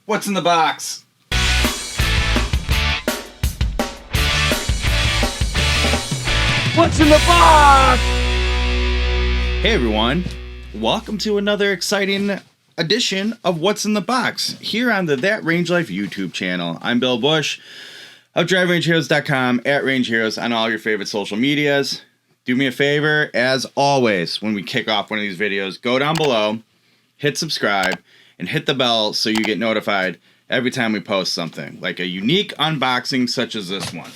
What's in the box? What's in the box? Hey everyone, welcome to another exciting edition of What's in the Box here on the That Range Life YouTube channel. I'm Bill Bush of DriveRangeHeroes.com, at Range Heroes on all your favorite social medias. Do me a favor, as always, when we kick off one of these videos, go down below, hit subscribe, and hit the bell so you get notified every time we post something, like a unique unboxing such as this one.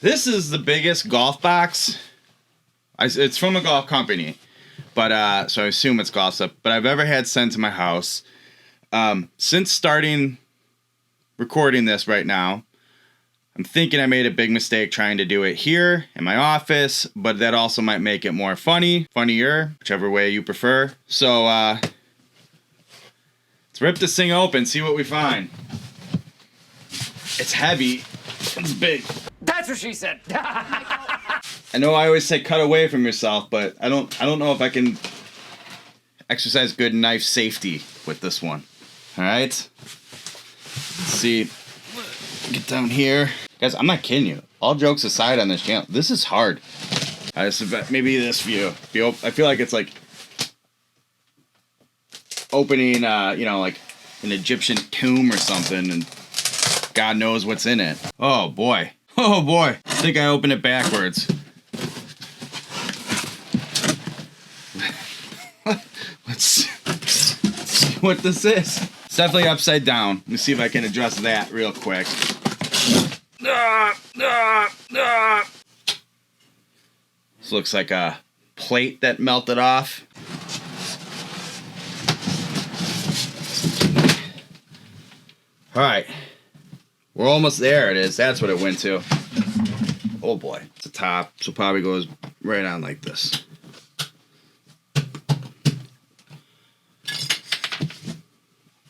This is the biggest golf box. It's from a golf company, but so I assume it's golf stuff, but I've ever had sent to my house. Since starting recording this right now, I'm thinking I made a big mistake trying to do it here in my office, but that also might make it more funnier, whichever way you prefer. So let's rip this thing open, see what we find. It's heavy. It's big. That's what she said. I know I always say cut away from yourself, but I don't know if I can exercise good knife safety with this one. All right. Let's see. Get down here. Guys, I'm not kidding you. All jokes aside on this channel, this is hard. Maybe this view. I feel like it's like opening, like an Egyptian tomb or something, and God knows what's in it. Oh boy. Oh boy. I think I opened it backwards. Let's see what this is. It's definitely upside down. Let me see if I can adjust that real quick. This looks like a plate that melted off. All right. We're almost there. It is. That's what it went to. Oh boy. It's the top, so probably goes right on like this.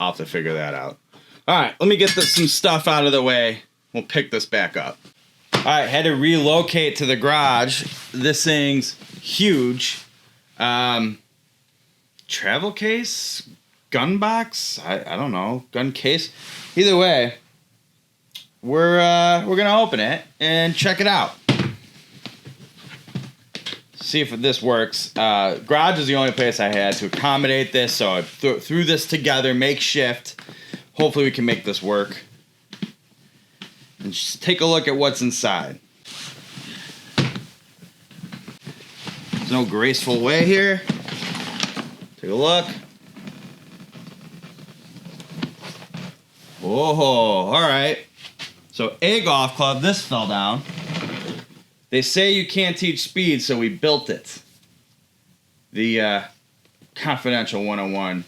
I'll have to figure that out. All right, let me get some stuff out of the way. We'll pick this back up. All right, had to relocate to the garage. This thing's huge. Travel case, gun box. I don't know, gun case. Either way, we're gonna open it and check it out. See if this works. Garage is the only place I had to accommodate this, so I threw this together, makeshift. Hopefully we can make this work. And just take a look at what's inside. There's no graceful way here. Take a look. Oh, all right. So a golf club, this fell down. They say you can't teach speed, so we built it. The confidential 101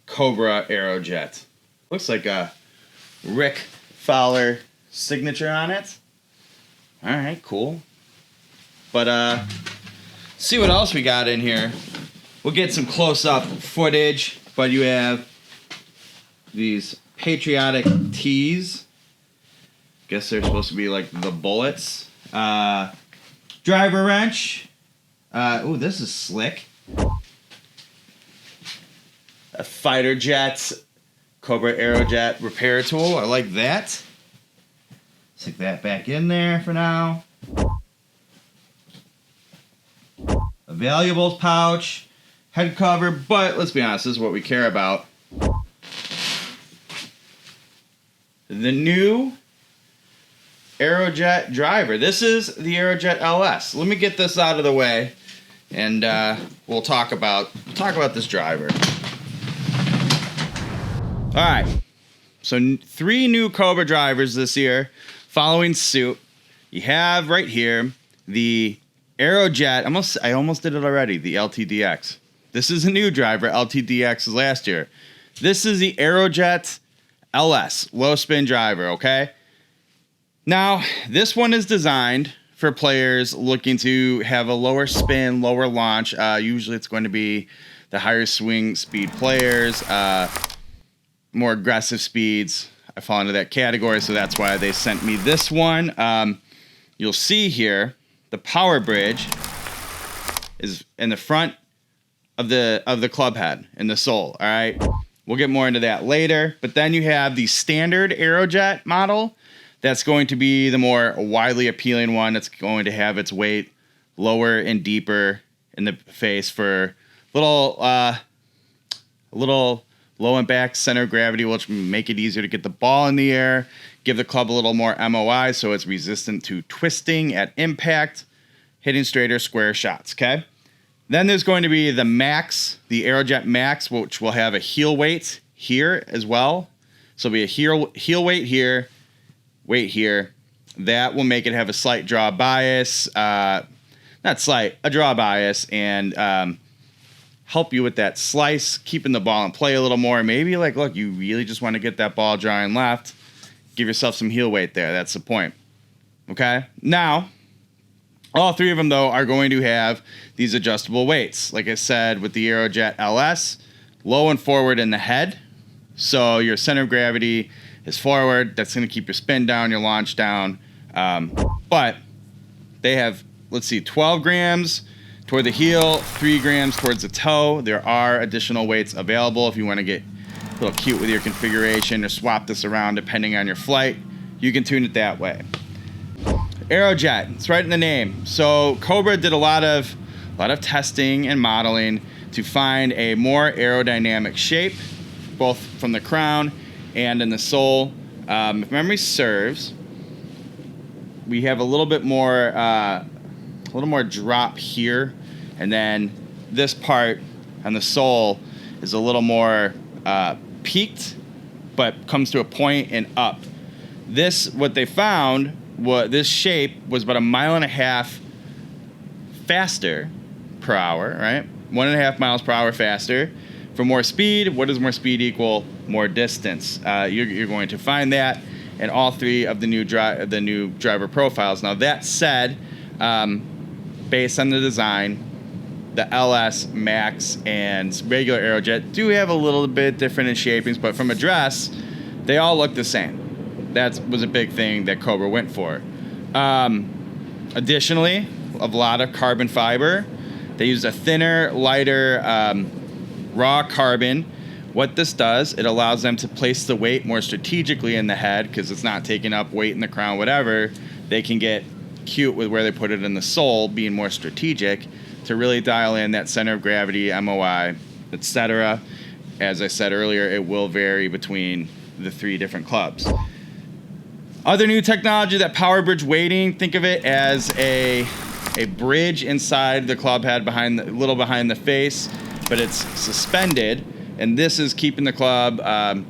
Cobra Aerojet. Looks like a Rick Fowler signature on it. All right, cool. But see what else we got in here. We'll get some close-up footage, but you have these patriotic tees. Guess they're supposed to be like the bullets. Driver wrench. Ooh, this is slick. A fighter jet, Cobra Aerojet repair tool. I like that. Stick that back in there for now. A valuables pouch, head cover, but let's be honest, this is what we care about. The new Aerojet driver. This is the Aerojet LS. Let me get this out of the way, and we'll talk about this driver. All right. So 3 new Cobra drivers this year, following suit. You have right here the Aerojet. I almost did it already. The LTDX. This is a new driver. LTDX is last year. This is the Aerojet LS, low spin driver. Okay. Now, this one is designed for players looking to have a lower spin, lower launch. Usually it's going to be the higher swing speed players, more aggressive speeds. I fall into that category, so that's why they sent me this one. You'll see here the power bridge is in the front of the club head, in the sole, all right? We'll get more into that later. But then you have the standard Aerojet model. That's going to be the more widely appealing one. It's going to have its weight lower and deeper in the face for a little low impact center of gravity, which will make it easier to get the ball in the air, give the club a little more MOI so it's resistant to twisting at impact, hitting straighter square shots, okay? Then there's going to be the Max, the Aerojet Max, which will have a heel weight here as well. So it'll be a heel weight here, weight here. That will make it have a slight draw bias, not slight, a draw bias, and help you with that slice, keeping the ball in play a little more. Maybe like, look, you really just want to get that ball drawing left. Give yourself some heel weight there. That's the point. Okay? Now, all three of them, though, are going to have these adjustable weights. Like I said, with the Aerojet LS, low and forward in the head. So your center of gravity is forward. That's going to keep your spin down, your launch down. But they have, 12 grams toward the heel, 3 grams towards the toe. There are additional weights available if you want to get a little cute with your configuration or swap this around depending on your flight. You can tune it that way. Aerojet, it's right in the name. So Cobra did a lot of testing and modeling to find a more aerodynamic shape, both from the crown and in the sole. If memory serves, we have a little bit more drop here, and then this part on the sole is a little more peaked, but comes to a point and up. What they found, this shape was about 1.5 miles faster per hour, right? 1.5 miles per hour faster. For more speed, what does more speed equal? More distance. You're going to find that in all three of the new driver profiles. Now that said, based on the design, the LS, Max, and regular Aerojet do have a little bit different in shapings, but from address, they all look the same. That was a big thing that Cobra went for. Additionally, a lot of carbon fiber. They used a thinner, lighter, raw carbon. What this does, it allows them to place the weight more strategically in the head because it's not taking up weight in the crown, whatever. They can get cute with where they put it in the sole, being more strategic to really dial in that center of gravity, MOI, etc. As I said earlier, it will vary between the three different clubs. Other new technology, that power bridge weighting, think of it as a bridge inside the club head behind the face, but it's suspended, and this is keeping the club a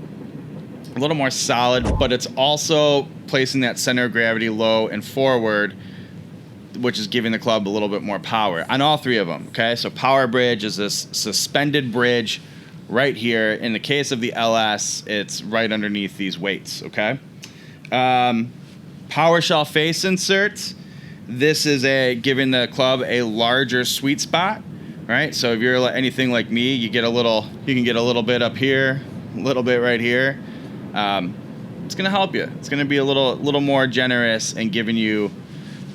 little more solid, but it's also placing that center of gravity low and forward, which is giving the club a little bit more power on all three of them. Okay, so power bridge is this suspended bridge right here. In the case of the LS, it's right underneath these weights. Okay. Power shell face inserts. This is giving the club a larger sweet spot, right? So if you're anything like me, you can get a little bit up here, a little bit right here. It's gonna help you. It's gonna be a little more generous and giving you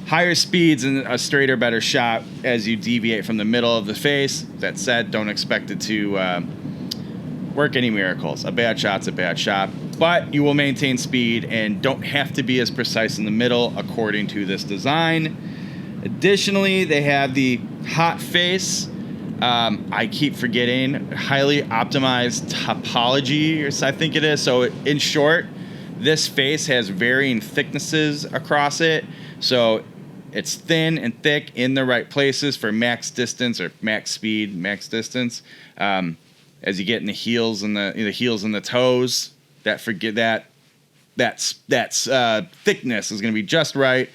higher speeds and a straighter, better shot as you deviate from the middle of the face. That said, don't expect it to work any miracles. A bad shot's a bad shot. But you will maintain speed and don't have to be as precise in the middle according to this design. Additionally, they have the hot face. I keep forgetting, highly optimized topology, or I think it is. So in short, this face has varying thicknesses across it. So it's thin and thick in the right places for max distance or max speed, max distance. As you get in the heels and the toes, that thickness is going to be just right,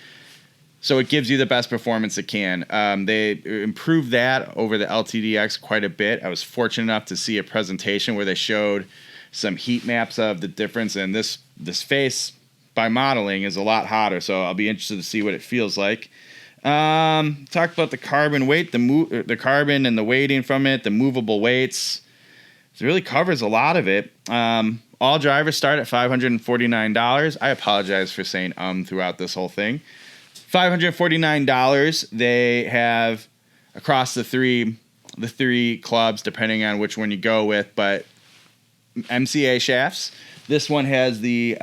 so it gives you the best performance it can. They improved that over the LTDX quite a bit. I was fortunate enough to see a presentation where they showed some heat maps of the difference, and this face by modeling is a lot hotter, so I'll be interested to see what it feels like. Talked about the carbon weight, the carbon and the weighting from it, the movable weights. It really covers a lot of it. All drivers start at $549. I apologize for saying throughout this whole thing. $549 they have across the three clubs, depending on which one you go with. But MCA shafts. This one has the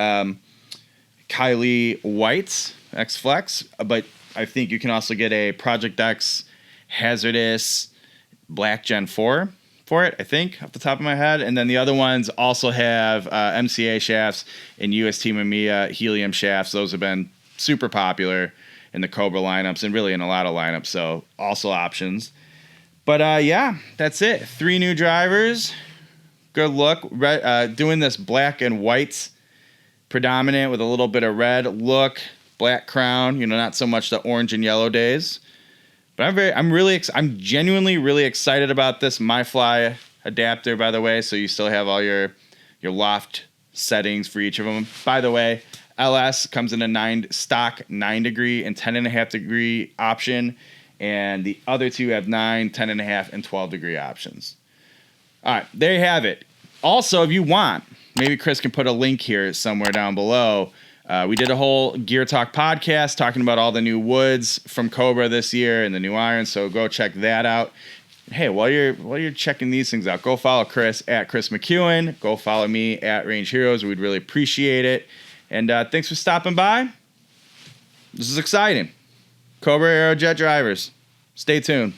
Kylie White X Flex, but I think you can also get a Project X Hazardous Black Gen 4 for it, I think, off the top of my head. And then the other ones also have MCA shafts and UST Mamiya helium shafts. Those have been super popular in the Cobra lineups and really in a lot of lineups, so also options. But yeah, that's it. 3 new drivers. Good look. Doing this black and white predominant with a little bit of red look, black crown, not so much the orange and yellow days. But I'm genuinely really excited about this MyFly adapter, by the way. So you still have all your loft settings for each of them. By the way, LS comes in a stock 9 degree and 10.5 degree option, and the other two have 9, 10.5, and 12 degree options. All right, there you have it. Also, if you want, maybe Chris can put a link here somewhere down below. We did a whole Gear Talk podcast talking about all the new woods from Cobra this year and the new irons, so go check that out. Hey, while you're checking these things out, go follow Chris at Chris McEwen. Go follow me at Range Heroes. We'd really appreciate it. And thanks for stopping by. This is exciting. Cobra Aerojet drivers. Stay tuned.